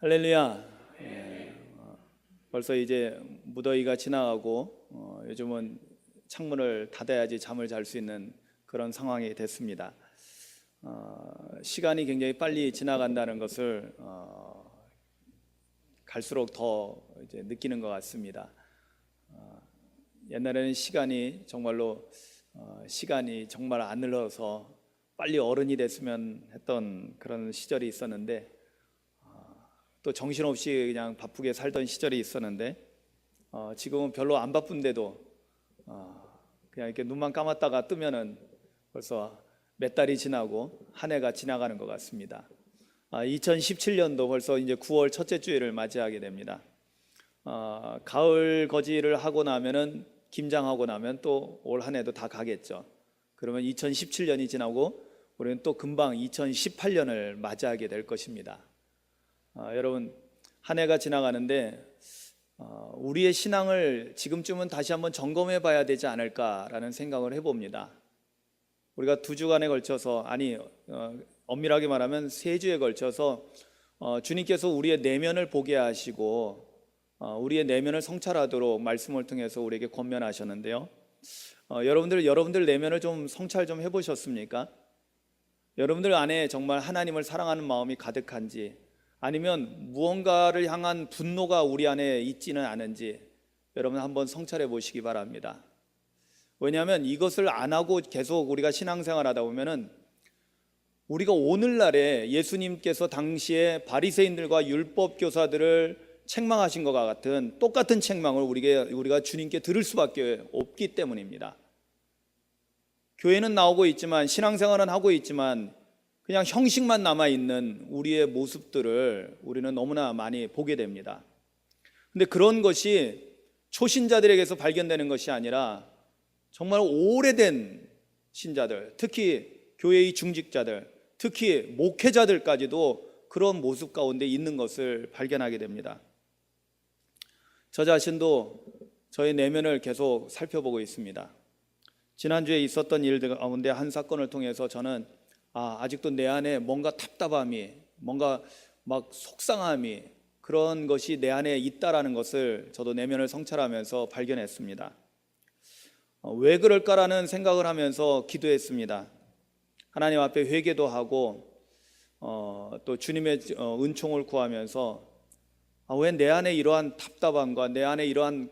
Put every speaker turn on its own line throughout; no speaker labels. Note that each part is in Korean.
할렐루야. 벌써 이제 무더위가 지나가고 요즘은 창문을 닫아야지 잠을 잘 수 있는 그런 상황이 됐습니다. 시간이 굉장히 빨리 지나간다는 것을 갈수록 더 이제 느끼는 것 같습니다. 옛날에는 시간이 정말로 시간이 정말 안 흘러서 빨리 어른이 됐으면 했던 그런 시절이 있었는데, 또 정신없이 그냥 바쁘게 살던 시절이 있었는데, 지금은 별로 안 바쁜데도 그냥 이렇게 눈만 감았다가 뜨면은 벌써 몇 달이 지나고 한 해가 지나가는 것 같습니다. 2017년도 벌써 이제 9월 첫째 주일을 맞이하게 됩니다. 가을 거지를 하고 나면은, 김장하고 나면 또 올 한 해도 다 가겠죠. 그러면 2017년이 지나고 우리는 또 금방 2018년을 맞이하게 될 것입니다. 여러분, 한 해가 지나가는데 우리의 신앙을 지금쯤은 다시 한번 점검해 봐야 되지 않을까라는 생각을 해봅니다. 우리가 2주간에 걸쳐서, 엄밀하게 말하면 3주에 걸쳐서 주님께서 우리의 내면을 보게 하시고 우리의 내면을 성찰하도록 말씀을 통해서 우리에게 권면하셨는데요. 여러분들 내면을 좀 성찰 좀 해보셨습니까? 여러분들 안에 정말 하나님을 사랑하는 마음이 가득한지, 아니면 무언가를 향한 분노가 우리 안에 있지는 않은지 여러분 한번 성찰해 보시기 바랍니다. 왜냐하면 이것을 안 하고 계속 우리가 신앙생활 하다 보면은, 우리가 오늘날에 예수님께서 당시에 바리새인들과 율법 교사들을 책망하신 것과 같은 똑같은 책망을 우리가 주님께 들을 수밖에 없기 때문입니다. 교회는 나오고 있지만, 신앙생활은 하고 있지만, 그냥 형식만 남아있는 우리의 모습들을 우리는 너무나 많이 보게 됩니다. 근데 그런 것이 초신자들에게서 발견되는 것이 아니라 정말 오래된 신자들, 특히 교회의 중직자들, 특히 목회자들까지도 그런 모습 가운데 있는 것을 발견하게 됩니다. 저 자신도 저의 내면을 계속 살펴보고 있습니다. 지난주에 있었던 일들 가운데 한 사건을 통해서 저는 아직도 내 안에 뭔가 답답함이, 뭔가 막 속상함이, 그런 것이 내 안에 있다라는 것을 저도 내면을 성찰하면서 발견했습니다. 왜 그럴까라는 생각을 하면서 기도했습니다. 하나님 앞에 회개도 하고 또 주님의 은총을 구하면서 왜 내 안에 이러한 답답함과 내 안에 이러한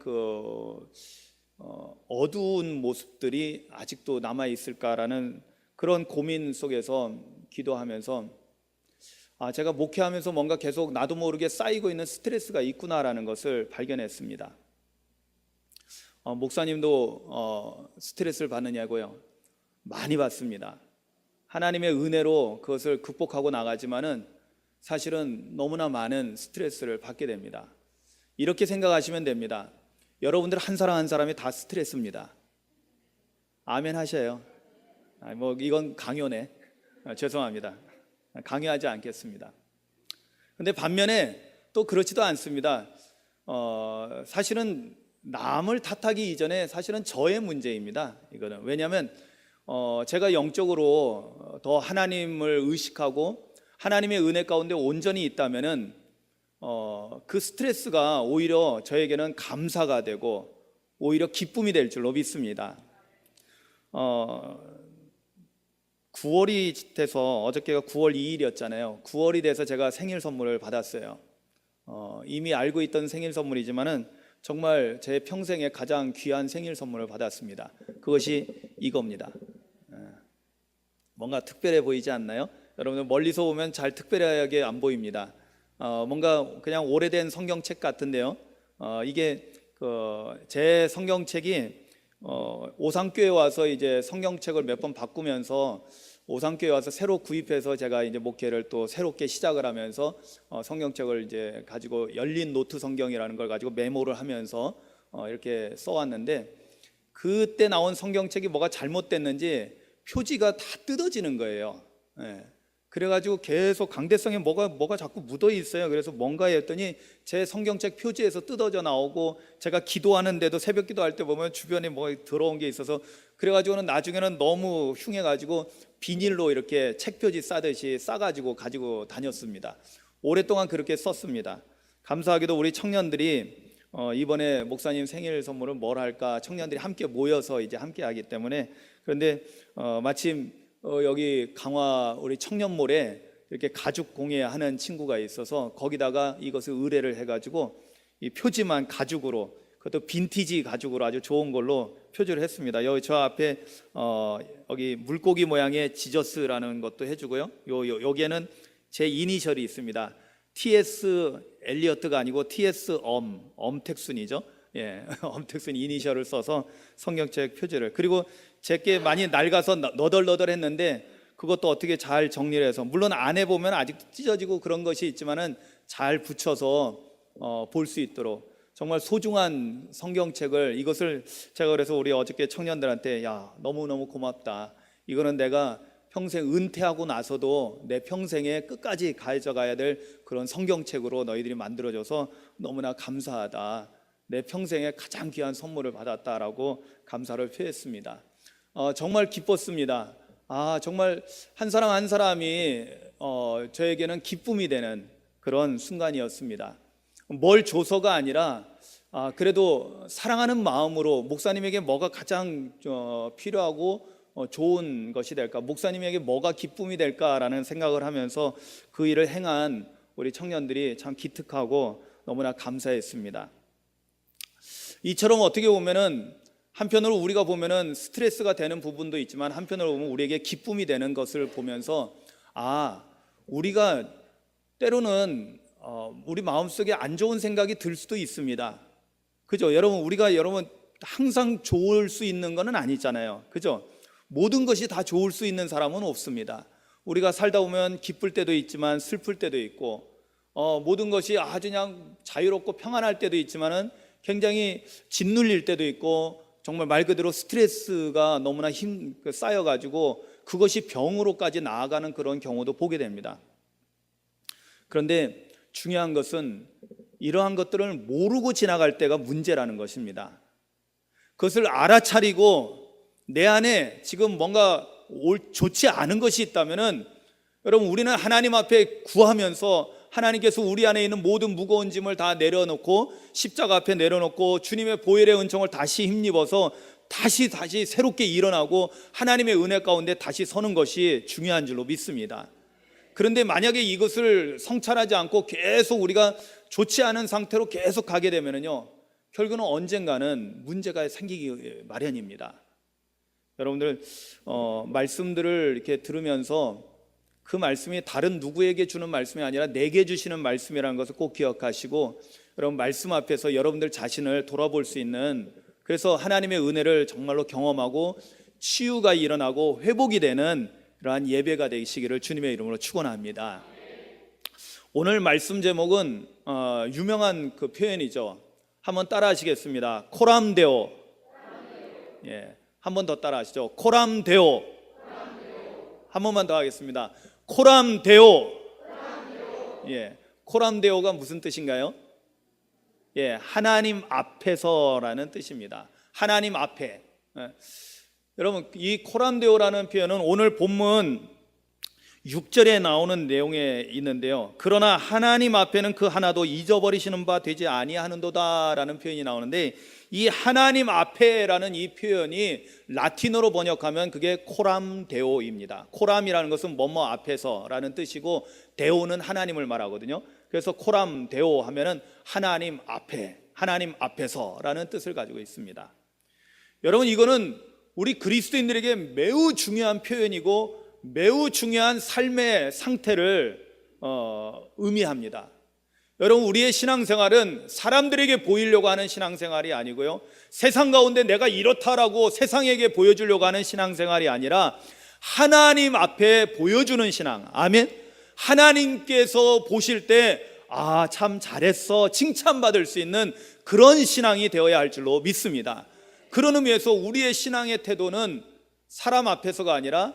어두운 모습들이 아직도 남아 있을까라는 그런 고민 속에서 기도하면서 제가 목회하면서 뭔가 계속 나도 모르게 쌓이고 있는 스트레스가 있구나라는 것을 발견했습니다. 목사님도 스트레스를 받느냐고요? 많이 받습니다. 하나님의 은혜로 그것을 극복하고 나가지만은 사실은 너무나 많은 스트레스를 받게 됩니다. 이렇게 생각하시면 됩니다. 여러분들 한 사람 한 사람이 다 스트레스입니다. 아멘 하셔요. 이건 강요네. 죄송합니다. 강요하지 않겠습니다. 근데 반면에 또 그렇지도 않습니다. 사실은 남을 탓하기 이전에 사실은 저의 문제입니다. 이거는 왜냐하면 제가 영적으로 더 하나님을 의식하고 하나님의 은혜 가운데 온전히 있다면은 그 스트레스가 오히려 저에게는 감사가 되고 오히려 기쁨이 될 줄로 믿습니다. 9월이 돼서, 어저께가 9월 2일이었잖아요. 9월이 돼서 제가 생일 선물을 받았어요. 이미 알고 있던 생일 선물이지만은 정말 제 평생에 가장 귀한 생일 선물을 받았습니다. 그것이 이겁니다. 뭔가 특별해 보이지 않나요? 여러분들 멀리서 보면 잘 특별하게 안 보입니다. 뭔가 그냥 오래된 성경책 같은데요. 이게 제 성경책이 오상교회 와서 이제 성경책을 몇 번 바꾸면서 오상교회 와서 새로 구입해서 제가 이제 목회를 또 새롭게 시작을 하면서 성경책을 이제 가지고 열린 노트 성경이라는 걸 가지고 메모를 하면서 이렇게 써왔는데, 그때 나온 성경책이 뭐가 잘못됐는지 표지가 다 뜯어지는 거예요. 그래가지고 계속 강대성에 뭐가 자꾸 묻어 있어요. 그래서 뭔가 했더니 제 성경책 표지에서 뜯어져 나오고, 제가 기도하는데도 새벽 기도할 때 보면 주변에 뭐 들어온 게 있어서, 그래가지고는 나중에는 너무 흉해가지고 비닐로 이렇게 책 표지 싸듯이 싸가지고 가지고 다녔습니다. 오랫동안 그렇게 썼습니다. 감사하게도 우리 청년들이 이번에 목사님 생일 선물은 뭘 할까 청년들이 함께 모여서 이제 함께 하기 때문에, 그런데 마침 여기 강화 우리 청년몰에 이렇게 가죽 공예하는 친구가 있어서 거기다가 이것을 의뢰를 해가지고 이 표지만 가죽으로, 그것도 빈티지 가죽으로 아주 좋은 걸로 표지를 했습니다. 여기 저 앞에 여기 물고기 모양의 지저스라는 것도 해주고요. 여기에는 제 이니셜이 있습니다. T.S. 엘리어트가 아니고 T.S. 엄택순이죠. 예, 엄택순 이니셜을 써서 성경책 표지를, 그리고 제게 많이 낡아서 너덜너덜했는데 그것도 어떻게 잘 정리를 해서, 물론 안에 보면 아직 찢어지고 그런 것이 있지만은 잘 붙여서 볼 수 있도록 정말 소중한 성경책을, 이것을 제가 그래서 우리 어저께 청년들한테 야 너무너무 고맙다, 이거는 내가 평생 은퇴하고 나서도 내 평생에 끝까지 가져가야 될 그런 성경책으로 너희들이 만들어줘서 너무나 감사하다, 내 평생에 가장 귀한 선물을 받았다라고 감사를 표했습니다. 정말 기뻤습니다. 정말 한 사람 한 사람이 저에게는 기쁨이 되는 그런 순간이었습니다. 뭘 줘서가 아니라 그래도 사랑하는 마음으로 목사님에게 뭐가 가장 필요하고 좋은 것이 될까, 목사님에게 뭐가 기쁨이 될까라는 생각을 하면서 그 일을 행한 우리 청년들이 참 기특하고 너무나 감사했습니다. 이처럼 어떻게 보면은 한편으로 우리가 보면은 스트레스가 되는 부분도 있지만 한편으로 보면 우리에게 기쁨이 되는 것을 보면서 우리가 때로는 우리 마음속에 안 좋은 생각이 들 수도 있습니다. 그죠? 여러분, 우리가 항상 좋을 수 있는 것은 아니잖아요. 그죠? 모든 것이 다 좋을 수 있는 사람은 없습니다. 우리가 살다 보면 기쁠 때도 있지만 슬플 때도 있고 모든 것이 아주 그냥 자유롭고 평안할 때도 있지만은 굉장히 짓눌릴 때도 있고, 정말 말 그대로 스트레스가 너무나 쌓여가지고 그것이 병으로까지 나아가는 그런 경우도 보게 됩니다. 그런데 중요한 것은 이러한 것들을 모르고 지나갈 때가 문제라는 것입니다. 그것을 알아차리고 내 안에 지금 뭔가 좋지 않은 것이 있다면은, 여러분, 우리는 하나님 앞에 구하면서 하나님께서 우리 안에 있는 모든 무거운 짐을 다 내려놓고 십자가 앞에 내려놓고 주님의 보혈의 은총을 다시 힘입어서 다시 새롭게 일어나고 하나님의 은혜 가운데 다시 서는 것이 중요한 줄로 믿습니다. 그런데 만약에 이것을 성찰하지 않고 계속 우리가 좋지 않은 상태로 계속 가게 되면요, 결국은 언젠가는 문제가 생기기 마련입니다. 여러분들 말씀들을 이렇게 들으면서 그 말씀이 다른 누구에게 주는 말씀이 아니라 내게 주시는 말씀이라는 것을 꼭 기억하시고, 여러분 말씀 앞에서 여러분들 자신을 돌아볼 수 있는, 그래서 하나님의 은혜를 정말로 경험하고 치유가 일어나고 회복이 되는 그러한 예배가 되시기를 주님의 이름으로 축원합니다. 오늘 말씀 제목은 유명한 그 표현이죠. 한번 따라하시겠습니다. 코람데오. 예, 한 번 더 따라하시죠. 코람데오. 한 번만 더 하겠습니다. 코람데오. 예, 코람데오가 무슨 뜻인가요? 예, 하나님 앞에서라는 뜻입니다. 하나님 앞에. 예. 여러분, 이 코람데오라는 표현은 오늘 본문 6절에 나오는 내용에 있는데요, 그러나 하나님 앞에는 그 하나도 잊어버리시는 바 되지 아니하는도다 라는 표현이 나오는데, 이 하나님 앞에라는 이 표현이 라틴어로 번역하면 그게 코람데오입니다. 코람이라는 것은 뭐뭐 앞에서라는 뜻이고 데오는 하나님을 말하거든요. 그래서 코람데오 하면은 하나님 앞에, 하나님 앞에서라는 뜻을 가지고 있습니다. 여러분, 이거는 우리 그리스도인들에게 매우 중요한 표현이고 매우 중요한 삶의 상태를 의미합니다. 여러분, 우리의 신앙생활은 사람들에게 보이려고 하는 신앙생활이 아니고요, 세상 가운데 내가 이렇다라고 세상에게 보여주려고 하는 신앙생활이 아니라 하나님 앞에 보여주는 신앙. 아멘. 하나님께서 보실 때 참 잘했어 칭찬받을 수 있는 그런 신앙이 되어야 할 줄로 믿습니다. 그런 의미에서 우리의 신앙의 태도는 사람 앞에서가 아니라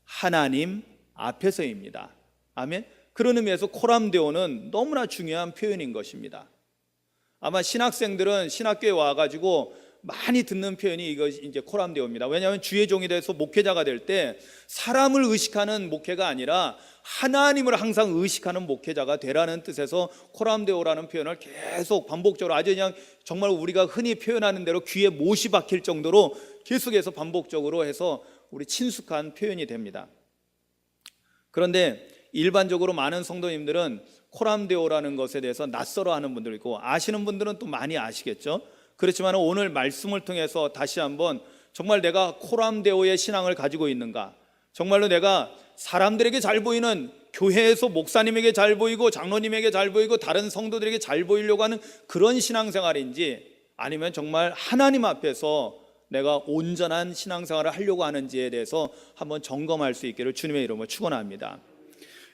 하나님 앞에서입니다. 아멘. 그런 의미에서 코람데오는 너무나 중요한 표현인 것입니다. 아마 신학생들은 신학교에 와가지고 많이 듣는 표현이 이것이 이제 코람데오입니다. 왜냐하면 주의 종이 돼서 목회자가 될 때 사람을 의식하는 목회가 아니라 하나님을 항상 의식하는 목회자가 되라는 뜻에서 코람데오라는 표현을 계속 반복적으로, 아주 그냥 정말 우리가 흔히 표현하는 대로 귀에 못이 박힐 정도로 계속해서 반복적으로 해서 우리 친숙한 표현이 됩니다. 그런데 일반적으로 많은 성도님들은 코람데오라는 것에 대해서 낯설어하는 분들 있고, 아시는 분들은 또 많이 아시겠죠. 그렇지만 오늘 말씀을 통해서 다시 한번 정말 내가 코람데오의 신앙을 가지고 있는가, 정말로 내가 사람들에게 잘 보이는, 교회에서 목사님에게 잘 보이고 장로님에게 잘 보이고 다른 성도들에게 잘 보이려고 하는 그런 신앙생활인지, 아니면 정말 하나님 앞에서 내가 온전한 신앙생활을 하려고 하는지에 대해서 한번 점검할 수 있기를 주님의 이름으로 축원합니다.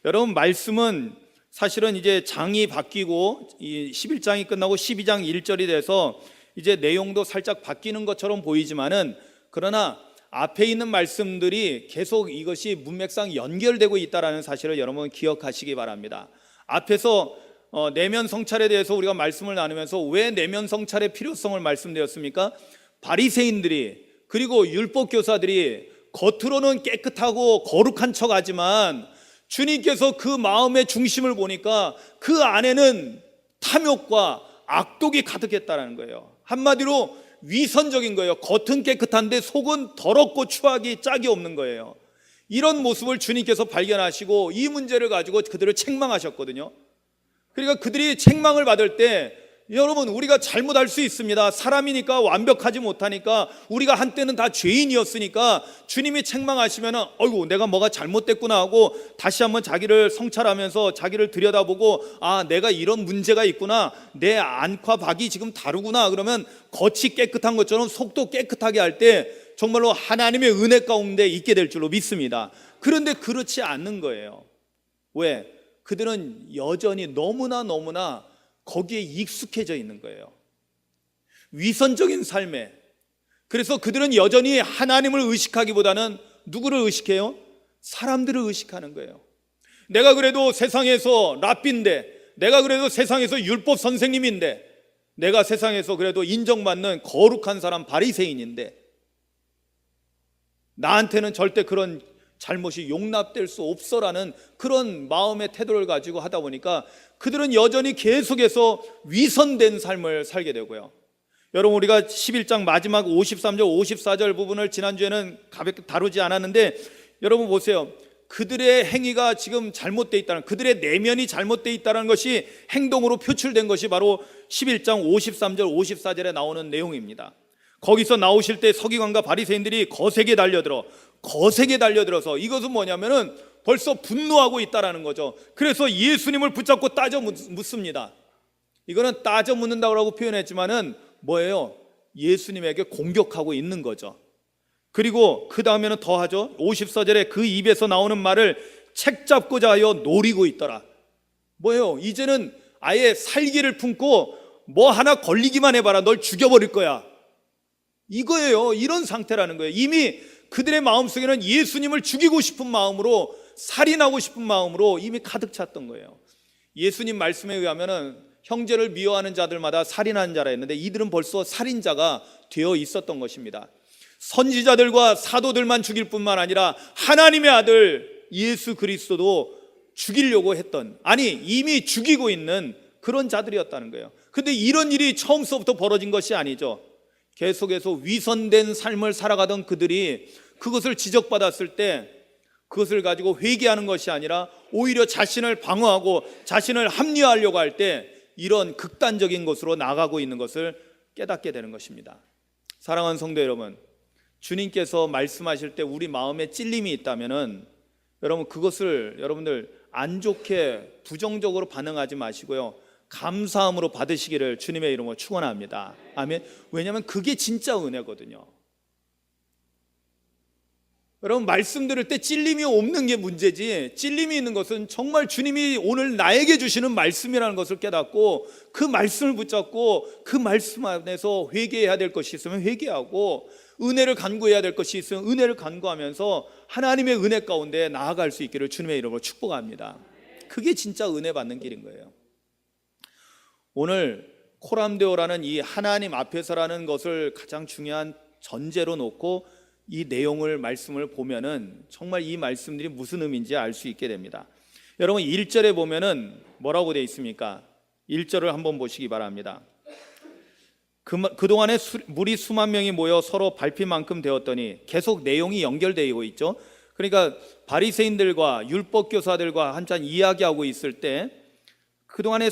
여러분, 말씀은 사실은 이제 장이 바뀌고 이 11장이 끝나고 12장 1절이 돼서 이제 내용도 살짝 바뀌는 것처럼 보이지만은, 그러나 앞에 있는 말씀들이 계속 이것이 문맥상 연결되고 있다는 사실을 여러분 기억하시기 바랍니다. 앞에서 내면 성찰에 대해서 우리가 말씀을 나누면서 왜 내면 성찰의 필요성을 말씀드렸습니까? 바리새인들이, 그리고 율법 교사들이 겉으로는 깨끗하고 거룩한 척하지만 주님께서 그 마음의 중심을 보니까 그 안에는 탐욕과 악독이 가득했다는 거예요. 한마디로 위선적인 거예요. 겉은 깨끗한데 속은 더럽고 추악이 짝이 없는 거예요. 이런 모습을 주님께서 발견하시고 이 문제를 가지고 그들을 책망하셨거든요. 그러니까 그들이 책망을 받을 때, 여러분, 우리가 잘못할 수 있습니다. 사람이니까, 완벽하지 못하니까, 우리가 한때는 다 죄인이었으니까 주님이 책망하시면은 어이구, 내가 뭐가 잘못됐구나 하고 다시 한번 자기를 성찰하면서 자기를 들여다보고, 아, 내가 이런 문제가 있구나, 내 안과 밖이 지금 다르구나, 그러면 겉이 깨끗한 것처럼 속도 깨끗하게 할 때 정말로 하나님의 은혜 가운데 있게 될 줄로 믿습니다. 그런데 그렇지 않는 거예요. 왜? 그들은 여전히 너무나 거기에 익숙해져 있는 거예요. 위선적인 삶에. 그래서 그들은 여전히 하나님을 의식하기보다는 누구를 의식해요? 사람들을 의식하는 거예요. 내가 그래도 세상에서 랍비인데, 내가 그래도 세상에서 율법 선생님인데, 내가 세상에서 그래도 인정받는 거룩한 사람 바리새인인데, 나한테는 절대 그런 잘못이 용납될 수 없어라는 그런 마음의 태도를 가지고 하다 보니까 그들은 여전히 계속해서 위선된 삶을 살게 되고요. 여러분, 우리가 11장 마지막 53절 54절 부분을 지난주에는 가볍게 다루지 않았는데, 여러분 보세요. 그들의 행위가 지금 잘못되어 있다는, 그들의 내면이 잘못되어 있다는 것이 행동으로 표출된 것이 바로 11장 53절 54절에 나오는 내용입니다. 거기서 나오실 때 서기관과 바리새인들이 거세게 달려들어서 이것은 뭐냐면은 벌써 분노하고 있다라는 거죠. 그래서 예수님을 붙잡고 따져 묻습니다. 이거는 따져 묻는다고 표현했지만은 뭐예요? 예수님에게 공격하고 있는 거죠. 그리고 그 다음에는 더 하죠. 54절에 그 입에서 나오는 말을 책 잡고자 하여 노리고 있더라. 뭐예요? 이제는 아예 살기를 품고 뭐 하나 걸리기만 해봐라, 널 죽여버릴 거야, 이거예요. 이런 상태라는 거예요. 이미 그들의 마음속에는 예수님을 죽이고 싶은 마음으로, 살인하고 싶은 마음으로 이미 가득 찼던 거예요. 예수님 말씀에 의하면은 형제를 미워하는 자들마다 살인하는 자라 했는데, 이들은 벌써 살인자가 되어 있었던 것입니다. 선지자들과 사도들만 죽일 뿐만 아니라 하나님의 아들 예수 그리스도도 죽이려고 했던, 아니 이미 죽이고 있는 그런 자들이었다는 거예요. 근데 이런 일이 처음서부터 벌어진 것이 아니죠. 계속해서 위선된 삶을 살아가던 그들이 그것을 지적받았을 때 그것을 가지고 회개하는 것이 아니라 오히려 자신을 방어하고 자신을 합리화하려고 할 때 이런 극단적인 것으로 나가고 있는 것을 깨닫게 되는 것입니다. 사랑하는 성도 여러분, 주님께서 말씀하실 때 우리 마음에 찔림이 있다면은 여러분, 그것을 여러분들 안 좋게 부정적으로 반응하지 마시고요, 감사함으로 받으시기를 주님의 이름으로 축원합니다. 아멘. 왜냐하면 그게 진짜 은혜거든요. 여러분, 말씀 들을 때 찔림이 없는 게 문제지, 찔림이 있는 것은 정말 주님이 오늘 나에게 주시는 말씀이라는 것을 깨닫고 그 말씀을 붙잡고 그 말씀 안에서 회개해야 될 것이 있으면 회개하고, 은혜를 간구해야 될 것이 있으면 은혜를 간구하면서 하나님의 은혜 가운데 나아갈 수 있기를 주님의 이름으로 축복합니다. 그게 진짜 은혜 받는 길인 거예요. 오늘 코람데오라는 이 하나님 앞에서라는 것을 가장 중요한 전제로 놓고 이 내용을 말씀을 보면은 정말 이 말씀들이 무슨 의미인지 알 수 있게 됩니다. 여러분 1절에 보면은 뭐라고 되어 있습니까? 1절을 한번 보시기 바랍니다. 그동안에 무리 수만 명이 모여 서로 밟힐 만큼 되었더니, 계속 내용이 연결되고 있죠. 그러니까 바리새인들과 율법교사들과 한참 이야기하고 있을 때 그동안에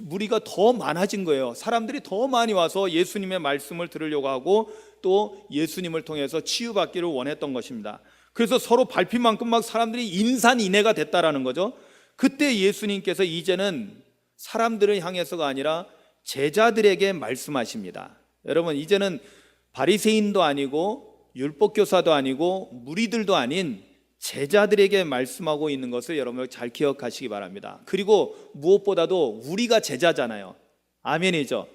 무리가 더 많아진 거예요. 사람들이 더 많이 와서 예수님의 말씀을 들으려고 하고 또 예수님을 통해서 치유받기를 원했던 것입니다. 그래서 서로 밟힐 만큼 막 사람들이 인산인해가 됐다라는 거죠. 그때 예수님께서 이제는 사람들을 향해서가 아니라 제자들에게 말씀하십니다. 여러분, 이제는 바리새인도 아니고 율법교사도 아니고 무리들도 아닌 제자들에게 말씀하고 있는 것을 여러분 잘 기억하시기 바랍니다. 그리고 무엇보다도 우리가 제자잖아요. 아멘이죠.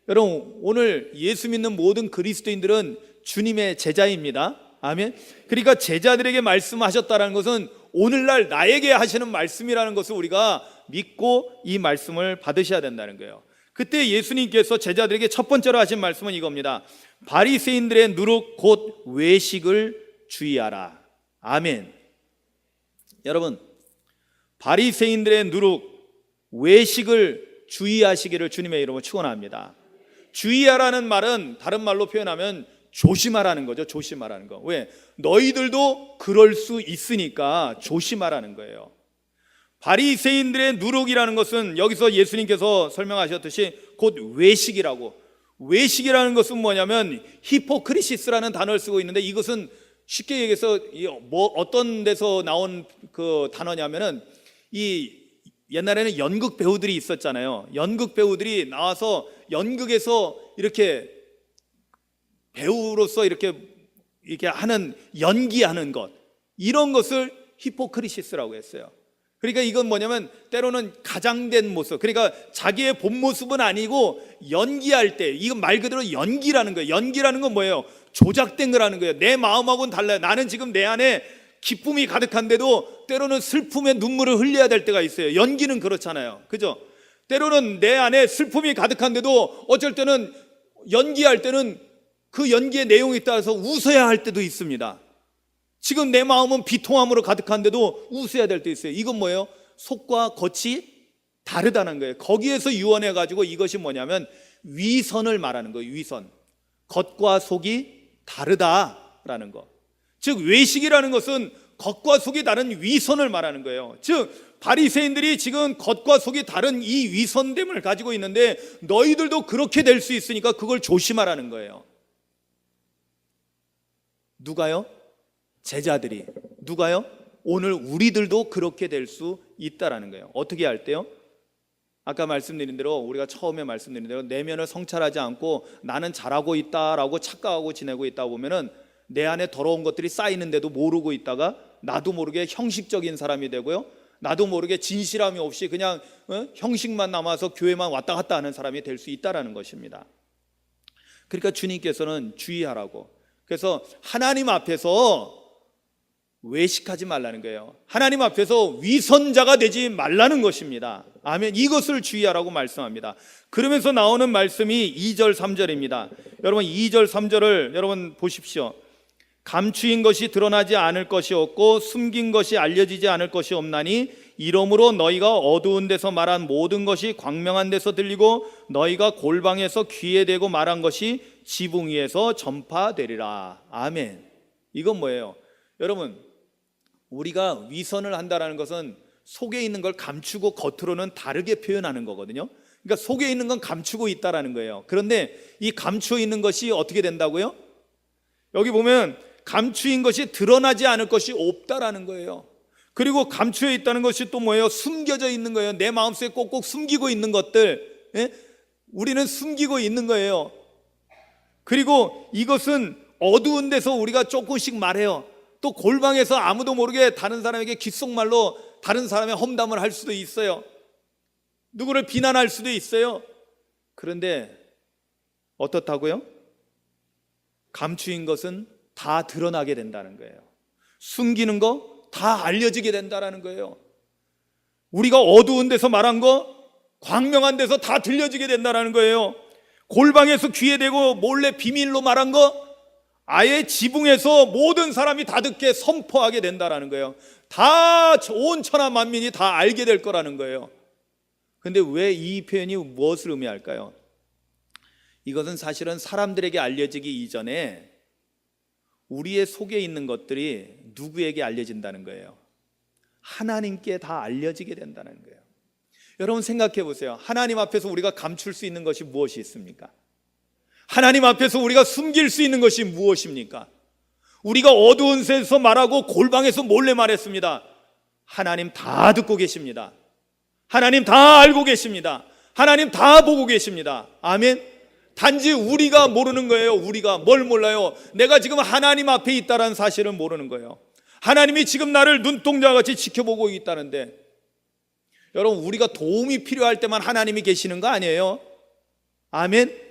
여러분, 오늘 예수 믿는 모든 그리스도인들은 주님의 제자입니다. 아멘. 그러니까 제자들에게 말씀하셨다는 것은 오늘날 나에게 하시는 말씀이라는 것을 우리가 믿고 이 말씀을 받으셔야 된다는 거예요. 그때 예수님께서 제자들에게 첫 번째로 하신 말씀은 이겁니다. 바리새인들의 누룩 곧 외식을 주의하라. 아멘. 여러분, 바리새인들의 누룩 외식을 주의하시기를 주님의 이름으로 축원합니다. 주의하라는 말은 다른 말로 표현하면 조심하라는 거죠. 조심하라는 거. 왜? 너희들도 그럴 수 있으니까 조심하라는 거예요. 바리새인들의 누룩이라는 것은 여기서 예수님께서 설명하셨듯이 곧 외식이라고. 외식이라는 것은 뭐냐면 히포크리시스라는 단어를 쓰고 있는데, 이것은 쉽게 얘기해서 어떤 데서 나온 그 단어냐면은, 이 옛날에는 연극 배우들이 있었잖아요. 연극 배우들이 나와서 연극에서 이렇게 배우로서 이렇게 하는, 연기하는 것, 이런 것을 히포크리시스라고 했어요. 그러니까 이건 뭐냐면 때로는 가장된 모습, 그러니까 자기의 본 모습은 아니고 연기할 때, 이건 말 그대로 연기라는 거예요. 연기라는 건 뭐예요? 조작된 거라는 거예요. 내 마음하고는 달라요. 나는 지금 내 안에 기쁨이 가득한데도 때로는 슬픔의 눈물을 흘려야 될 때가 있어요. 연기는 그렇잖아요. 그죠? 때로는 내 안에 슬픔이 가득한데도 어쩔 때는 연기할 때는 그 연기의 내용에 따라서 웃어야 할 때도 있습니다. 지금 내 마음은 비통함으로 가득한데도 웃어야 될 때 있어요. 이건 뭐예요? 속과 겉이 다르다는 거예요. 거기에서 유언해가지고 이것이 뭐냐면 위선을 말하는 거예요. 위선. 겉과 속이 다르다라는 거. 즉 외식이라는 것은 겉과 속이 다른 위선을 말하는 거예요. 즉 바리새인들이 지금 겉과 속이 다른 이 위선됨을 가지고 있는데, 너희들도 그렇게 될 수 있으니까 그걸 조심하라는 거예요. 누가요? 제자들이. 누가요? 오늘 우리들도 그렇게 될 수 있다라는 거예요. 어떻게 할 때요? 아까 말씀드린 대로, 우리가 처음에 말씀드린 대로 내면을 성찰하지 않고 나는 잘하고 있다라고 착각하고 지내고 있다 보면은 내 안에 더러운 것들이 쌓이는데도 모르고 있다가 나도 모르게 형식적인 사람이 되고요, 나도 모르게 진실함이 없이 그냥 형식만 남아서 교회만 왔다 갔다 하는 사람이 될 수 있다라는 것입니다. 그러니까 주님께서는 주의하라고. 그래서 하나님 앞에서 외식하지 말라는 거예요. 하나님 앞에서 위선자가 되지 말라는 것입니다. 아멘. 이것을 주의하라고 말씀합니다. 그러면서 나오는 말씀이 2절 3절입니다. 여러분 2절 3절을 여러분 보십시오. 감추인 것이 드러나지 않을 것이 없고 숨긴 것이 알려지지 않을 것이 없나니, 이러므로 너희가 어두운 데서 말한 모든 것이 광명한 데서 들리고 너희가 골방에서 귀에 대고 말한 것이 지붕 위에서 전파되리라. 아멘. 이건 뭐예요? 여러분, 우리가 위선을 한다는 것은 속에 있는 걸 감추고 겉으로는 다르게 표현하는 거거든요. 그러니까 속에 있는 건 감추고 있다라는 거예요. 그런데 이 감추어 있는 것이 어떻게 된다고요? 여기 보면 감추인 것이 드러나지 않을 것이 없다라는 거예요. 그리고 감추어 있다는 것이 또 뭐예요? 숨겨져 있는 거예요. 내 마음속에 꼭꼭 숨기고 있는 것들, 우리는 숨기고 있는 거예요. 그리고 이것은 어두운 데서 우리가 조금씩 말해요. 또 골방에서 아무도 모르게 다른 사람에게 귓속말로 다른 사람의 험담을 할 수도 있어요. 누구를 비난할 수도 있어요. 그런데 어떻다고요? 감추인 것은 다 드러나게 된다는 거예요. 숨기는 거 다 알려지게 된다는 거예요. 우리가 어두운 데서 말한 거 광명한 데서 다 들려지게 된다는 거예요. 골방에서 귀에 대고 몰래 비밀로 말한 거 아예 지붕에서 모든 사람이 다 듣게 선포하게 된다는 거예요. 다 온 천하 만민이 다 알게 될 거라는 거예요. 근데 왜 이 표현이 무엇을 의미할까요? 이것은 사실은 사람들에게 알려지기 이전에 우리의 속에 있는 것들이 누구에게 알려진다는 거예요? 하나님께 다 알려지게 된다는 거예요. 여러분 생각해 보세요. 하나님 앞에서 우리가 감출 수 있는 것이 무엇이 있습니까? 하나님 앞에서 우리가 숨길 수 있는 것이 무엇입니까? 우리가 어두운 데서 말하고 골방에서 몰래 말했습니다. 하나님 다 듣고 계십니다. 하나님 다 알고 계십니다. 하나님 다 보고 계십니다. 아멘. 단지 우리가 모르는 거예요. 우리가 뭘 몰라요? 내가 지금 하나님 앞에 있다는 사실을 모르는 거예요. 하나님이 지금 나를 눈동자같이 지켜보고 있다는데, 여러분 우리가 도움이 필요할 때만 하나님이 계시는 거 아니에요? 아멘.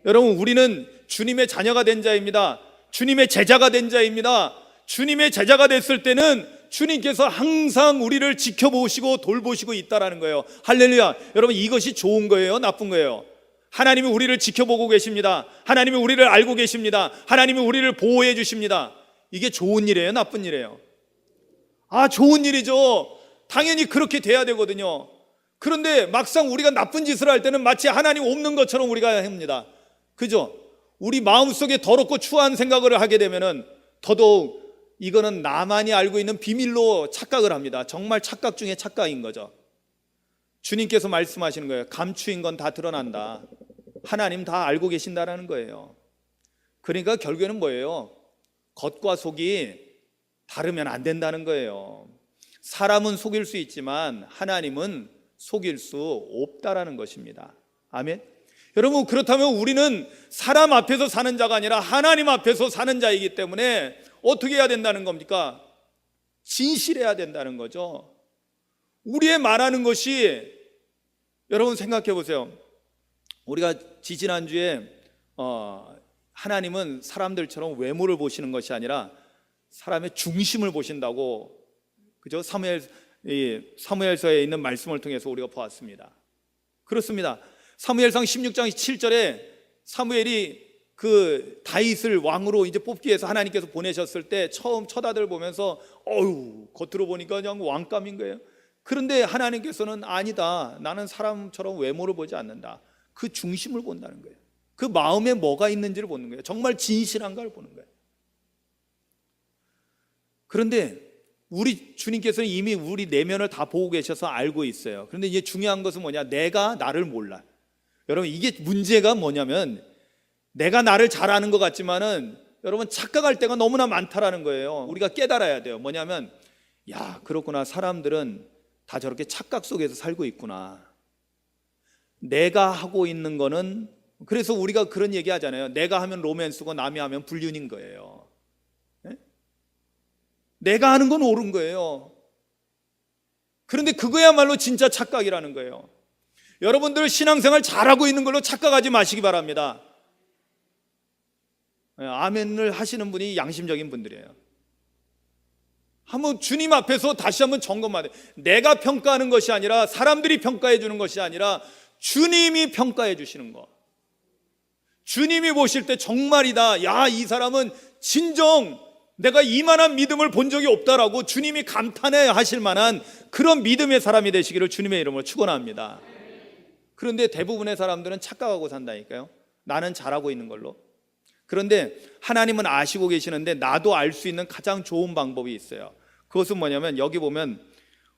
여러분 우리는 주님의 자녀가 된 자입니다. 주님의 제자가 된 자입니다. 주님의 제자가 됐을 때는 주님께서 항상 우리를 지켜보시고 돌보시고 있다라는 거예요. 할렐루야. 여러분 이것이 좋은 거예요? 나쁜 거예요? 하나님이 우리를 지켜보고 계십니다. 하나님이 우리를 알고 계십니다. 하나님이 우리를 보호해 주십니다. 이게 좋은 일이에요? 나쁜 일이에요? 좋은 일이죠. 당연히 그렇게 돼야 되거든요. 그런데 막상 우리가 나쁜 짓을 할 때는 마치 하나님 없는 것처럼 우리가 합니다. 그죠? 우리 마음속에 더럽고 추한 생각을 하게 되면은 더더욱 이거는 나만이 알고 있는 비밀로 착각을 합니다. 정말 착각 중에 착각인 거죠. 주님께서 말씀하시는 거예요. 감추인 건 다 드러난다. 하나님 다 알고 계신다라는 거예요. 그러니까 결국에는 뭐예요? 겉과 속이 다르면 안 된다는 거예요. 사람은 속일 수 있지만 하나님은 속일 수 없다라는 것입니다. 아멘. 여러분 그렇다면 우리는 사람 앞에서 사는 자가 아니라 하나님 앞에서 사는 자이기 때문에 어떻게 해야 된다는 겁니까? 진실해야 된다는 거죠. 우리의 말하는 것이, 여러분 생각해 보세요. 우리가 지지난주에 하나님은 사람들처럼 외모를 보시는 것이 아니라 사람의 중심을 보신다고, 그죠? 사무엘서에 있는 말씀을 통해서 우리가 보았습니다. 그렇습니다. 사무엘상 16장 7절에 사무엘이 그 다윗을 왕으로 이제 뽑기 위해서 하나님께서 보내셨을 때 처음 첫 아들 보면서 겉으로 보니까 그냥 왕감인 거예요. 그런데 하나님께서는 아니다, 나는 사람처럼 외모를 보지 않는다. 그 중심을 본다는 거예요. 그 마음에 뭐가 있는지를 보는 거예요. 정말 진실한가를 보는 거예요. 그런데 우리 주님께서는 이미 우리 내면을 다 보고 계셔서 알고 있어요. 그런데 이제 중요한 것은 뭐냐? 내가 나를 몰라. 여러분 이게 문제가 뭐냐면, 내가 나를 잘 아는 것 같지만은 여러분 착각할 때가 너무나 많다라는 거예요. 우리가 깨달아야 돼요. 뭐냐면, 야 그렇구나, 사람들은 다 저렇게 착각 속에서 살고 있구나. 내가 하고 있는 거는, 그래서 우리가 그런 얘기 하잖아요. 내가 하면 로맨스고 남이 하면 불륜인 거예요. 네? 내가 하는 건 옳은 거예요. 그런데 그거야말로 진짜 착각이라는 거예요. 여러분들 신앙생활 잘하고 있는 걸로 착각하지 마시기 바랍니다. 아멘을 하시는 분이 양심적인 분들이에요. 한번 주님 앞에서 다시 한번 점검해야 돼. 내가 평가하는 것이 아니라, 사람들이 평가해 주는 것이 아니라 주님이 평가해 주시는 거. 주님이 보실 때 정말이다, 야 이 사람은 진정 내가 이만한 믿음을 본 적이 없다라고 주님이 감탄해 하실 만한 그런 믿음의 사람이 되시기를 주님의 이름으로 축원합니다. 그런데 대부분의 사람들은 착각하고 산다니까요. 나는 잘하고 있는 걸로. 그런데 하나님은 아시고 계시는데 나도 알 수 있는 가장 좋은 방법이 있어요. 그것은 뭐냐면, 여기 보면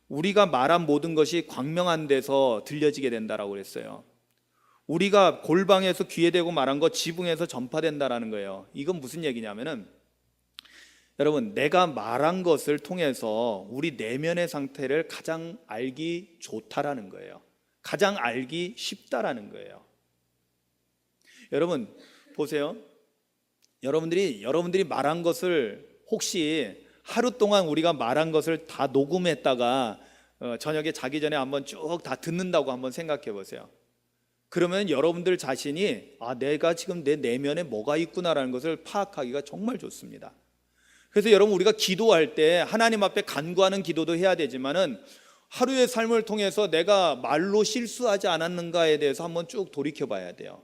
우리가 말한 모든 것이 광명한 데서 들려지게 된다라고 그랬어요. 우리가 골방에서 귀에 대고 말한 거 지붕에서 전파된다라는 거예요. 이건 무슨 얘기냐면은, 여러분 내가 말한 것을 통해서 우리 내면의 상태를 가장 알기 좋다라는 거예요. 가장 알기 쉽다라는 거예요. 여러분 보세요. 여러분들이 말한 것을 혹시 하루 동안 우리가 말한 것을 다 녹음했다가 저녁에 자기 전에 한번 쭉 다 듣는다고 한번 생각해 보세요. 그러면 여러분들 자신이 내가 지금 내 내면에 뭐가 있구나라는 것을 파악하기가 정말 좋습니다. 그래서 여러분 우리가 기도할 때 하나님 앞에 간구하는 기도도 해야 되지만은 하루의 삶을 통해서 내가 말로 실수하지 않았는가에 대해서 한번 쭉 돌이켜 봐야 돼요.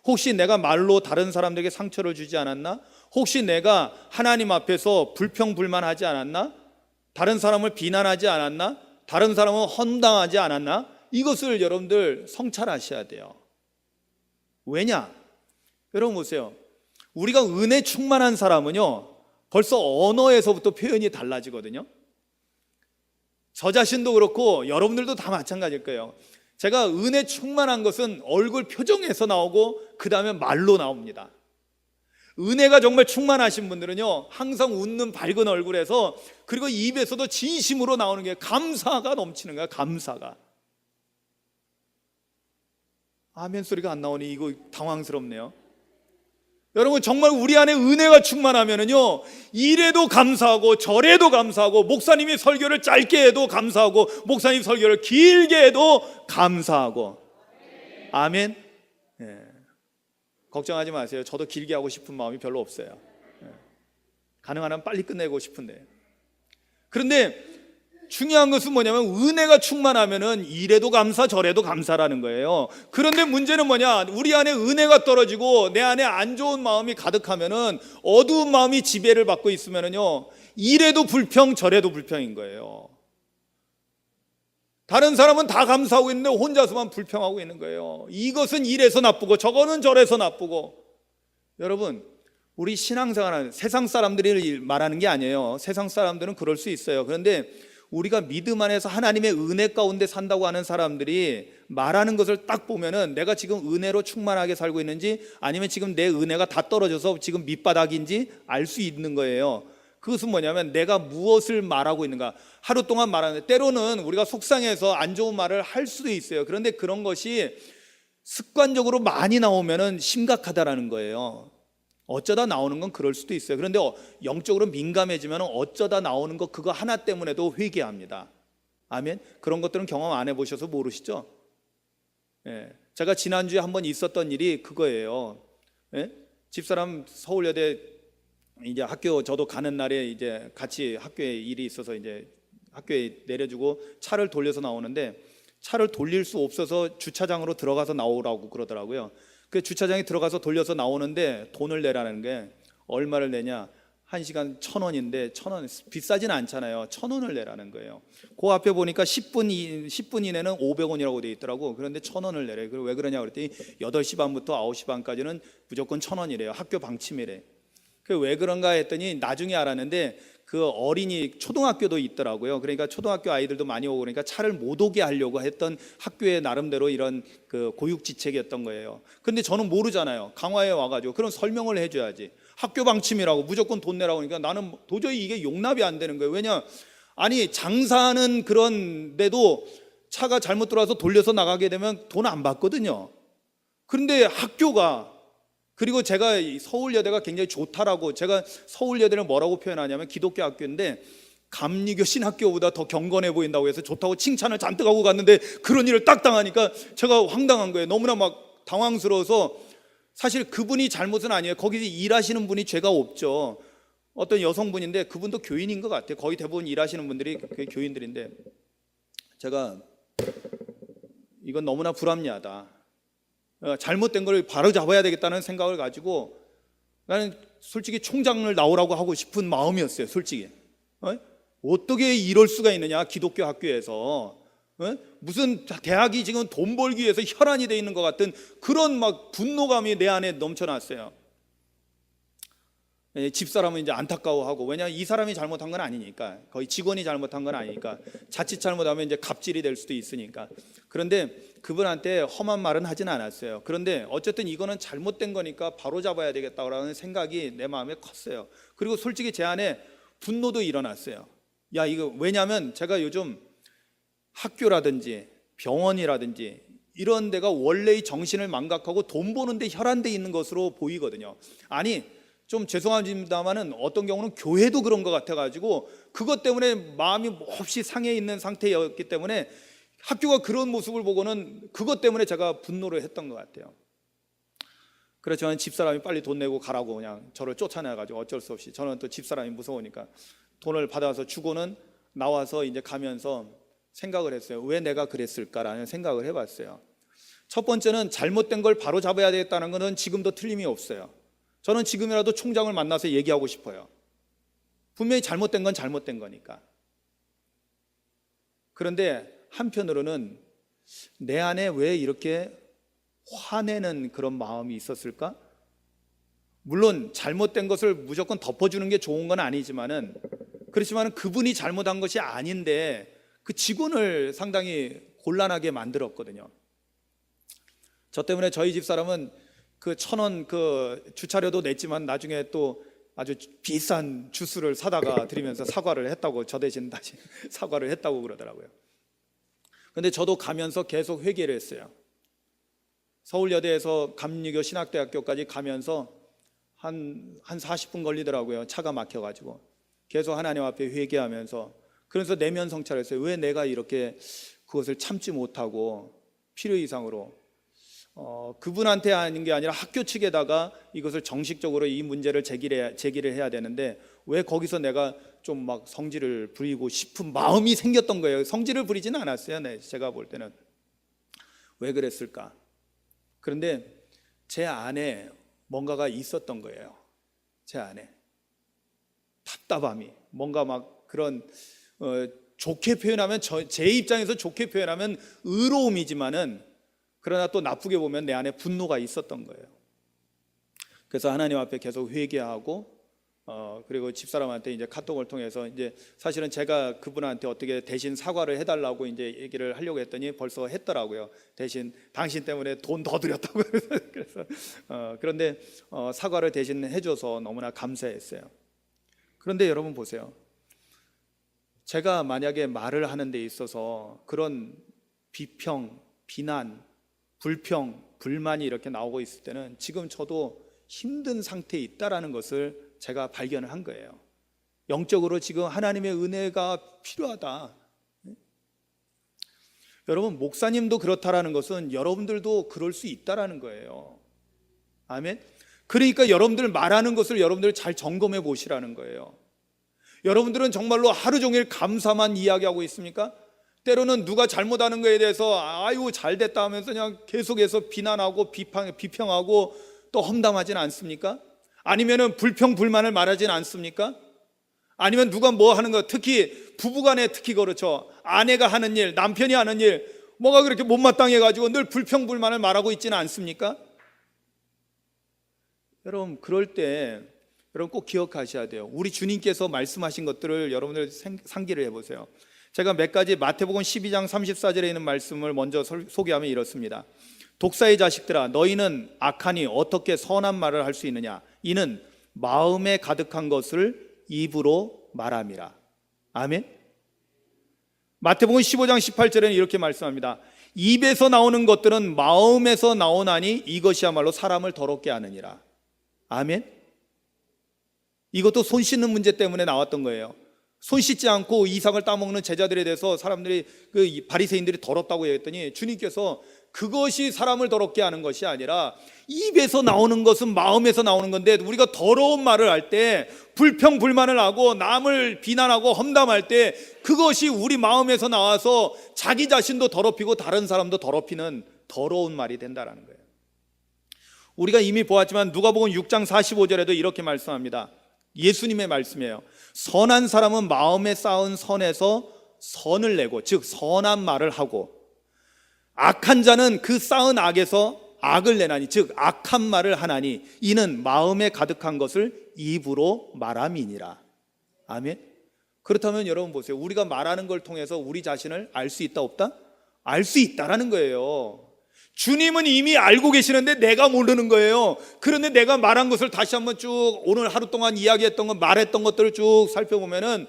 혹시 내가 말로 다른 사람들에게 상처를 주지 않았나? 혹시 내가 하나님 앞에서 불평불만하지 않았나? 다른 사람을 비난하지 않았나? 다른 사람은 헌당하지 않았나? 이것을 여러분들 성찰하셔야 돼요. 왜냐? 여러분 보세요. 우리가 은혜 충만한 사람은요, 벌써 언어에서부터 표현이 달라지거든요. 저 자신도 그렇고 여러분들도 다 마찬가지일 거예요. 제가 은혜 충만한 것은 얼굴 표정에서 나오고 그 다음에 말로 나옵니다. 은혜가 정말 충만하신 분들은요, 항상 웃는 밝은 얼굴에서, 그리고 입에서도 진심으로 나오는 게 감사가 넘치는 거야. 감사가. 아멘 소리가 안 나오니 이거 당황스럽네요. 여러분, 정말 우리 안에 은혜가 충만하면은요, 이래도 감사하고 저래도 감사하고, 목사님이 설교를 짧게 해도 감사하고, 목사님 설교를 길게 해도 감사하고. 아멘. 예. 걱정하지 마세요. 저도 길게 하고 싶은 마음이 별로 없어요. 예. 가능한 한 빨리 끝내고 싶은데. 그런데 중요한 것은 뭐냐면, 은혜가 충만하면은 이래도 감사 저래도 감사라는 거예요. 그런데 문제는 뭐냐? 우리 안에 은혜가 떨어지고 내 안에 안 좋은 마음이 가득하면은, 어두운 마음이 지배를 받고 있으면은요, 이래도 불평 저래도 불평인 거예요. 다른 사람은 다 감사하고 있는데 혼자서만 불평하고 있는 거예요. 이것은 이래서 나쁘고 저거는 저래서 나쁘고. 여러분, 우리 신앙생활은 세상 사람들이 말하는 게 아니에요. 세상 사람들은 그럴 수 있어요. 그런데 우리가 믿음 안에서 하나님의 은혜 가운데 산다고 하는 사람들이 말하는 것을 딱 보면은, 내가 지금 은혜로 충만하게 살고 있는지, 아니면 지금 내 은혜가 다 떨어져서 지금 밑바닥인지 알 수 있는 거예요. 그것은 뭐냐면, 내가 무엇을 말하고 있는가. 하루 동안 말하는데, 때로는 우리가 속상해서 안 좋은 말을 할 수도 있어요. 그런데 그런 것이 습관적으로 많이 나오면은 심각하다라는 거예요. 어쩌다 나오는 건 그럴 수도 있어요. 그런데 영적으로 민감해지면 어쩌다 나오는 거 그거 하나 때문에도 회개합니다. 아멘. 그런 것들은 경험 안 해보셔서 모르시죠? 예. 제가 지난주에 한번 있었던 일이 그거예요. 예? 집사람 서울여대 이제 학교, 저도 가는 날에 이제 같이 학교에 일이 있어서 이제 학교에 내려주고 차를 돌려서 나오는데, 차를 돌릴 수 없어서 주차장으로 들어가서 나오라고 그러더라고요. 그 주차장에 들어가서 돌려서 나오는데 돈을 내라는 게, 얼마를 내냐? 1시간 1,000원인데 1,000원 비싸진 않잖아요. 1,000원을 내라는 거예요. 그 앞에 보니까 10분 이내는 500원이라고 돼 있더라고. 그런데 1,000원을 내래. 그리고 왜 그러냐 그랬더니 8시 반부터 9시 반까지는 무조건 1,000원이래요. 학교 방침이래. 그 왜 그런가 했더니 나중에 알았는데, 그 어린이 초등학교도 있더라고요. 그러니까 초등학교 아이들도 많이 오고 그러니까 차를 못 오게 하려고 했던 학교의 나름대로 이런 그 고육지책이었던 거예요. 근데 저는 모르잖아요. 강화에 와가지고 그런 설명을 해줘야지. 학교 방침이라고 무조건 돈 내라고 하니까 나는 도저히 이게 용납이 안 되는 거예요. 왜냐? 아니, 장사하는 그런 데도 차가 잘못 들어와서 돌려서 나가게 되면 돈 안 받거든요. 그런데 학교가, 그리고 제가 서울여대가 굉장히 좋다라고, 제가 서울여대를 뭐라고 표현하냐면 기독교 학교인데 감리교 신학교보다 더 경건해 보인다고 해서 좋다고 칭찬을 잔뜩 하고 갔는데, 그런 일을 딱 당하니까 제가 황당한 거예요. 너무나 막 당황스러워서. 사실 그분이 잘못은 아니에요. 거기서 일하시는 분이 죄가 없죠. 어떤 여성분인데 그분도 교인인 것 같아요. 거의 대부분 일하시는 분들이 교인들인데, 제가 이건 너무나 불합리하다, 잘못된 걸 바로 잡아야 되겠다는 생각을 가지고, 나는 솔직히 총장을 나오라고 하고 싶은 마음이었어요. 솔직히. 어떻게 이럴 수가 있느냐, 기독교 학교에서. 무슨 대학이 지금 돈 벌기 위해서 혈안이 돼 있는 것 같은 그런 막 분노감이 내 안에 넘쳐났어요. 집사람은 이제 안타까워하고, 왜냐하면 이 사람이 잘못한 건 아니니까, 거의 직원이 잘못한 건 아니니까, 자칫 잘못하면 이제 갑질이 될 수도 있으니까. 그런데 그분한테 험한 말은 하진 않았어요. 그런데 어쨌든 이거는 잘못된 거니까 바로 잡아야 되겠다라는 생각이 내 마음에 컸어요. 그리고 솔직히 제 안에 분노도 일어났어요. 야, 이거 왜냐하면 제가 요즘 학교라든지 병원이라든지 이런 데가 원래의 정신을 망각하고 돈 버는 데 혈안돼 있는 것으로 보이거든요. 아니, 좀 죄송합니다만은 어떤 경우는 교회도 그런 것 같아가지고 그것 때문에 마음이 몹시 상해 있는 상태였기 때문에, 학교가 그런 모습을 보고는 그것 때문에 제가 분노를 했던 것 같아요. 그렇지만 집사람이 빨리 돈 내고 가라고 그냥 저를 쫓아내가지고 어쩔 수 없이, 저는 또 집사람이 무서우니까 돈을 받아서 주고는 나와서 이제 가면서 생각을 했어요. 왜 내가 그랬을까라는 생각을 해봤어요. 첫 번째는 잘못된 걸 바로 잡아야 되겠다는 것은 지금도 틀림이 없어요. 저는 지금이라도 총장을 만나서 얘기하고 싶어요. 분명히 잘못된 건 잘못된 거니까. 그런데 한편으로는 내 안에 왜 이렇게 화내는 그런 마음이 있었을까? 물론 잘못된 것을 무조건 덮어주는 게 좋은 건 아니지만은, 그렇지만 그분이 잘못한 것이 아닌데 그 직원을 상당히 곤란하게 만들었거든요. 저 때문에 저희 집사람은 그 1,000원 그 주차료도 냈지만 나중에 또 아주 비싼 주스를 사다가 드리면서 사과를 했다고, 저 대신 다시 사과를 했다고 그러더라고요. 근데 저도 가면서 계속 회개를 했어요. 서울여대에서 감리교 신학대학교까지 가면서 한 40분 걸리더라고요. 차가 막혀가지고. 계속 하나님 앞에 회개하면서, 그래서 내면 성찰을 했어요. 왜 내가 이렇게 그것을 참지 못하고 필요 이상으로 그분한테 하는 게 아니라 학교 측에다가 이것을 정식적으로 이 문제를 제기를 해야 되는데 왜 거기서 내가 좀 막 성질을 부리고 싶은 마음이 생겼던 거예요. 성질을 부리지는 않았어요. 네, 제가 볼 때는. 왜 그랬을까? 그런데 제 안에 뭔가가 있었던 거예요. 제 안에 답답함이, 뭔가 막 그런 좋게 표현하면, 제 입장에서 좋게 표현하면 의로움이지만은, 그러나 또 나쁘게 보면 내 안에 분노가 있었던 거예요. 그래서 하나님 앞에 계속 회개하고, 그리고 집사람한테 이제 카톡을 통해서, 이제 사실은 제가 그분한테 어떻게 대신 사과를 해달라고 이제 얘기를 하려고 했더니 벌써 했더라고요. 대신 당신 때문에 돈 더 드렸다고. 그래서 그런데 사과를 대신 해줘서 너무나 감사했어요. 그런데 여러분 보세요. 제가 만약에 말을 하는 데 있어서 그런 비평, 비난, 불평, 불만이 이렇게 나오고 있을 때는 지금 저도 힘든 상태에 있다라는 것을 제가 발견을 한 거예요. 영적으로 지금 하나님의 은혜가 필요하다. 여러분, 목사님도 그렇다라는 것은 여러분들도 그럴 수 있다라는 거예요. 아멘. 그러니까 여러분들 말하는 것을 여러분들 잘 점검해 보시라는 거예요. 여러분들은 정말로 하루 종일 감사만 이야기하고 있습니까? 때로는 누가 잘못하는 것에 대해서 아유 잘됐다 하면서 그냥 계속해서 비난하고 비평하고 또 험담하지는 않습니까? 아니면은 불평불만을 말하지는 않습니까? 아니면 누가 뭐 하는 거, 특히 부부간에 특히 그렇죠. 아내가 하는 일, 남편이 하는 일, 뭐가 그렇게 못마땅해 가지고 늘 불평불만을 말하고 있지는 않습니까? 여러분, 그럴 때 여러분 꼭 기억하셔야 돼요. 우리 주님께서 말씀하신 것들을 여러분들 상기를 해보세요. 제가 몇 가지 마태복음 12장 34절에 있는 말씀을 먼저 소개하면 이렇습니다. 독사의 자식들아, 너희는 악하니 어떻게 선한 말을 할 수 있느냐? 이는 마음에 가득한 것을 입으로 말함이라. 아멘. 마태복음 15장 18절에는 이렇게 말씀합니다. 입에서 나오는 것들은 마음에서 나오나니 이것이야말로 사람을 더럽게 하느니라. 아멘. 이것도 손 씻는 문제 때문에 나왔던 거예요. 손 씻지 않고 이삭을 따먹는 제자들에 대해서 사람들이, 그 바리새인들이 더럽다고 얘기했더니 주님께서 그것이 사람을 더럽게 하는 것이 아니라 입에서 나오는 것은 마음에서 나오는 건데, 우리가 더러운 말을 할 때, 불평 불만을 하고 남을 비난하고 험담할 때 그것이 우리 마음에서 나와서 자기 자신도 더럽히고 다른 사람도 더럽히는 더러운 말이 된다는 거예요. 우리가 이미 보았지만 누가복음 6장 45절에도 이렇게 말씀합니다. 예수님의 말씀이에요. 선한 사람은 마음에 쌓은 선에서 선을 내고, 즉 선한 말을 하고, 악한 자는 그 쌓은 악에서 악을 내나니, 즉 악한 말을 하나니 이는 마음에 가득한 것을 입으로 말함이니라. 아멘. 그렇다면 여러분 보세요. 우리가 말하는 걸 통해서 우리 자신을 알 수 있다 없다? 알 수 있다라는 거예요. 주님은 이미 알고 계시는데 내가 모르는 거예요. 그런데 내가 말한 것을 다시 한번 쭉 오늘 하루 동안 이야기했던 것, 말했던 것들을 쭉 살펴보면은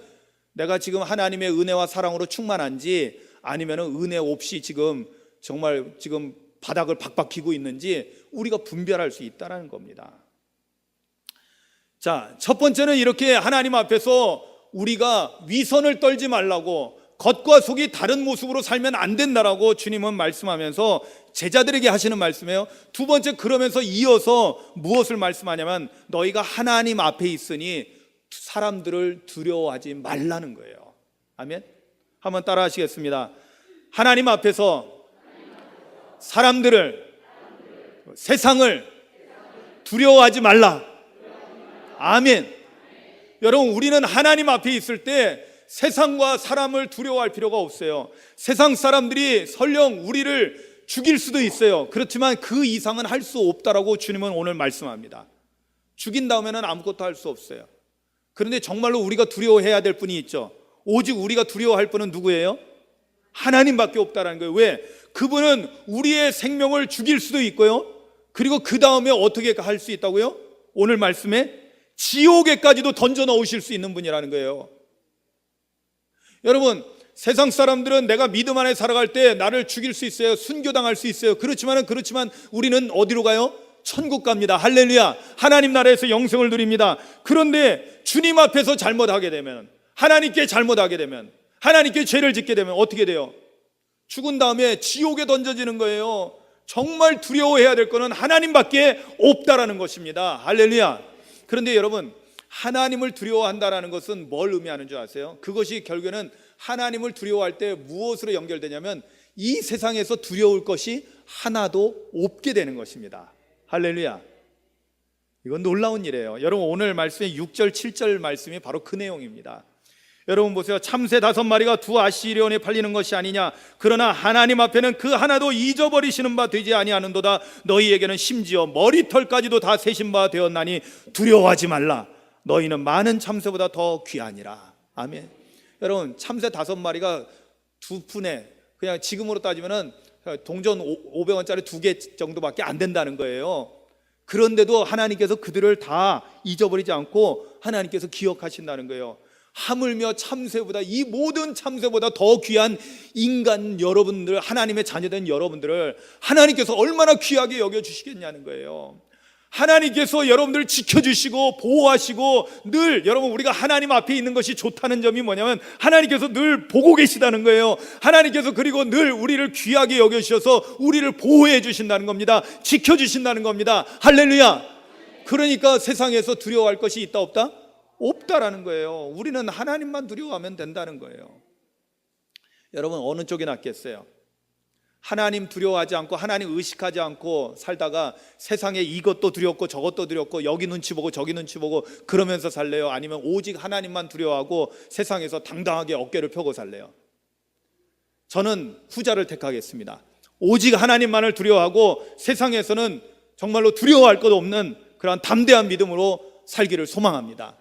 내가 지금 하나님의 은혜와 사랑으로 충만한지, 아니면은 은혜 없이 지금 정말 지금 바닥을 박박 기고 있는지 우리가 분별할 수 있다는 겁니다. 자, 첫 번째는 이렇게 하나님 앞에서 우리가 위선을 떨지 말라고, 겉과 속이 다른 모습으로 살면 안 된다라고 주님은 말씀하면서 제자들에게 하시는 말씀이에요. 두 번째, 그러면서 이어서 무엇을 말씀하냐면 너희가 하나님 앞에 있으니 사람들을 두려워하지 말라는 거예요. 아멘. 한번 따라 하시겠습니다. 하나님 앞에서 사람들을, 세상을 두려워하지 말라. 아멘. 여러분, 우리는 하나님 앞에 있을 때 세상과 사람을 두려워할 필요가 없어요. 세상 사람들이 설령 우리를 죽일 수도 있어요. 그렇지만 그 이상은 할 수 없다라고 주님은 오늘 말씀합니다. 죽인 다음에는 아무것도 할 수 없어요. 그런데 정말로 우리가 두려워해야 될 분이 있죠. 오직 우리가 두려워할 분은 누구예요? 하나님밖에 없다라는 거예요. 왜? 그분은 우리의 생명을 죽일 수도 있고요, 그리고 그 다음에 어떻게 할 수 있다고요? 오늘 말씀에 지옥에까지도 던져 넣으실 수 있는 분이라는 거예요. 여러분, 세상 사람들은 내가 믿음 안에 살아갈 때 나를 죽일 수 있어요, 순교당할 수 있어요. 그렇지만 우리는 어디로 가요? 천국 갑니다. 할렐루야. 하나님 나라에서 영생을 누립니다. 그런데 주님 앞에서 잘못하게 되면, 하나님께 잘못하게 되면, 하나님께 죄를 짓게 되면 어떻게 돼요? 죽은 다음에 지옥에 던져지는 거예요. 정말 두려워해야 될 것은 하나님밖에 없다라는 것입니다. 할렐루야. 그런데 여러분, 하나님을 두려워한다라는 것은 뭘 의미하는 줄 아세요? 그것이 결국에는 하나님을 두려워할 때 무엇으로 연결되냐면 이 세상에서 두려울 것이 하나도 없게 되는 것입니다. 할렐루야. 이건 놀라운 일이에요. 여러분, 오늘 말씀의 6절 7절 말씀이 바로 그 내용입니다. 여러분 보세요. 참새 5마리가 2 아시리온에 팔리는 것이 아니냐. 그러나 하나님 앞에는 그 하나도 잊어버리시는 바 되지 아니하는도다. 너희에게는 심지어 머리털까지도 다 세신 바 되었나니 두려워하지 말라. 너희는 많은 참새보다 더 귀하니라. 아멘. 여러분, 참새 5마리가 2푼에, 그냥 지금으로 따지면은 동전 500원짜리 2개 정도밖에 안 된다는 거예요. 그런데도 하나님께서 그들을 다 잊어버리지 않고 하나님께서 기억하신다는 거예요. 하물며 참새보다, 이 모든 참새보다 더 귀한 인간 여러분들, 하나님의 자녀된 여러분들을 하나님께서 얼마나 귀하게 여겨주시겠냐는 거예요. 하나님께서 여러분들을 지켜주시고 보호하시고, 늘 여러분, 우리가 하나님 앞에 있는 것이 좋다는 점이 뭐냐면 하나님께서 늘 보고 계시다는 거예요. 하나님께서 그리고 늘 우리를 귀하게 여겨주셔서 우리를 보호해 주신다는 겁니다. 지켜주신다는 겁니다. 할렐루야. 그러니까 세상에서 두려워할 것이 있다 없다? 없다라는 거예요. 우리는 하나님만 두려워하면 된다는 거예요. 여러분, 어느 쪽이 낫겠어요? 하나님 두려워하지 않고 하나님 의식하지 않고 살다가 세상에 이것도 두렵고 저것도 두렵고 여기 눈치 보고 저기 눈치 보고 그러면서 살래요? 아니면 오직 하나님만 두려워하고 세상에서 당당하게 어깨를 펴고 살래요? 저는 후자를 택하겠습니다. 오직 하나님만을 두려워하고 세상에서는 정말로 두려워할 것 없는 그런 담대한 믿음으로 살기를 소망합니다.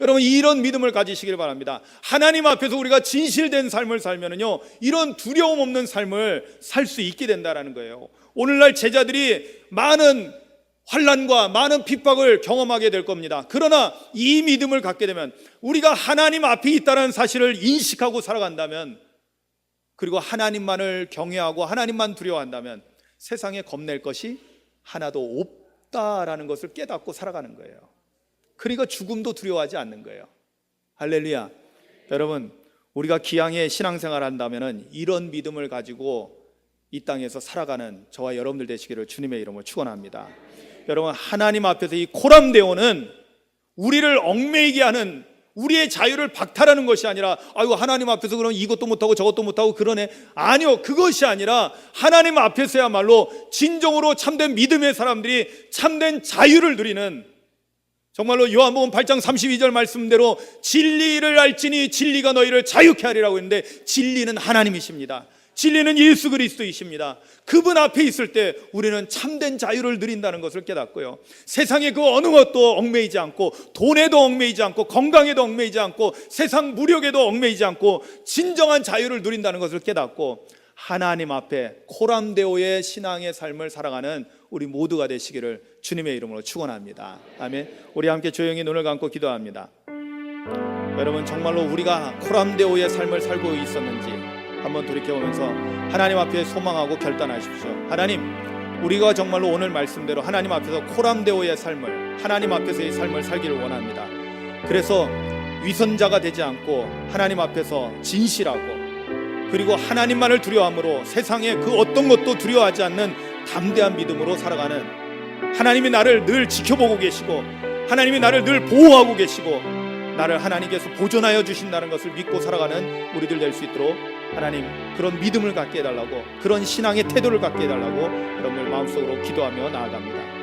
여러분, 이런 믿음을 가지시길 바랍니다. 하나님 앞에서 우리가 진실된 삶을 살면은요, 이런 두려움 없는 삶을 살 수 있게 된다라는 거예요. 오늘날 제자들이 많은 환난과 많은 핍박을 경험하게 될 겁니다. 그러나 이 믿음을 갖게 되면, 우리가 하나님 앞에 있다는 사실을 인식하고 살아간다면, 그리고 하나님만을 경외하고 하나님만 두려워한다면 세상에 겁낼 것이 하나도 없다라는 것을 깨닫고 살아가는 거예요. 그러니까 죽음도 두려워하지 않는 거예요. 할렐루야. 여러분, 우리가 기양의 신앙생활을 한다면 이런 믿음을 가지고 이 땅에서 살아가는 저와 여러분들 되시기를 주님의 이름으로 축원합니다. 여러분, 하나님 앞에서 이 코람데오는 우리를 얽매이게 하는, 우리의 자유를 박탈하는 것이 아니라, 아이고 하나님 앞에서 그럼 이것도 못하고 저것도 못하고 그러네. 아니요, 그것이 아니라 하나님 앞에서야말로 진정으로 참된 믿음의 사람들이 참된 자유를 누리는, 정말로 요한복음 8장 32절 말씀대로 진리를 알지니 진리가 너희를 자유케 하리라고 했는데, 진리는 하나님이십니다. 진리는 예수 그리스도이십니다. 그분 앞에 있을 때 우리는 참된 자유를 누린다는 것을 깨닫고요, 세상의 그 어느 것도 얽매이지 않고, 돈에도 얽매이지 않고, 건강에도 얽매이지 않고, 세상 무력에도 얽매이지 않고 진정한 자유를 누린다는 것을 깨닫고 하나님 앞에 코람데오의 신앙의 삶을 살아가는 우리 모두가 되시기를 주님의 이름으로 축원합니다. 아멘. 우리 함께 조용히 눈을 감고 기도합니다. 여러분, 정말로 우리가 코람데오의 삶을 살고 있었는지 한번 돌이켜보면서 하나님 앞에 소망하고 결단하십시오. 하나님, 우리가 정말로 오늘 말씀대로 하나님 앞에서 코람데오의 삶을, 하나님 앞에서의 삶을 살기를 원합니다. 그래서 위선자가 되지 않고 하나님 앞에서 진실하고, 그리고 하나님만을 두려워함으로 세상에 그 어떤 것도 두려워하지 않는 담대한 믿음으로 살아가는, 하나님이 나를 늘 지켜보고 계시고 하나님이 나를 늘 보호하고 계시고 나를 하나님께서 보존하여 주신다는 것을 믿고 살아가는 우리들 될 수 있도록 하나님 그런 믿음을 갖게 해달라고, 그런 신앙의 태도를 갖게 해달라고 여러분들 마음속으로 기도하며 나아갑니다.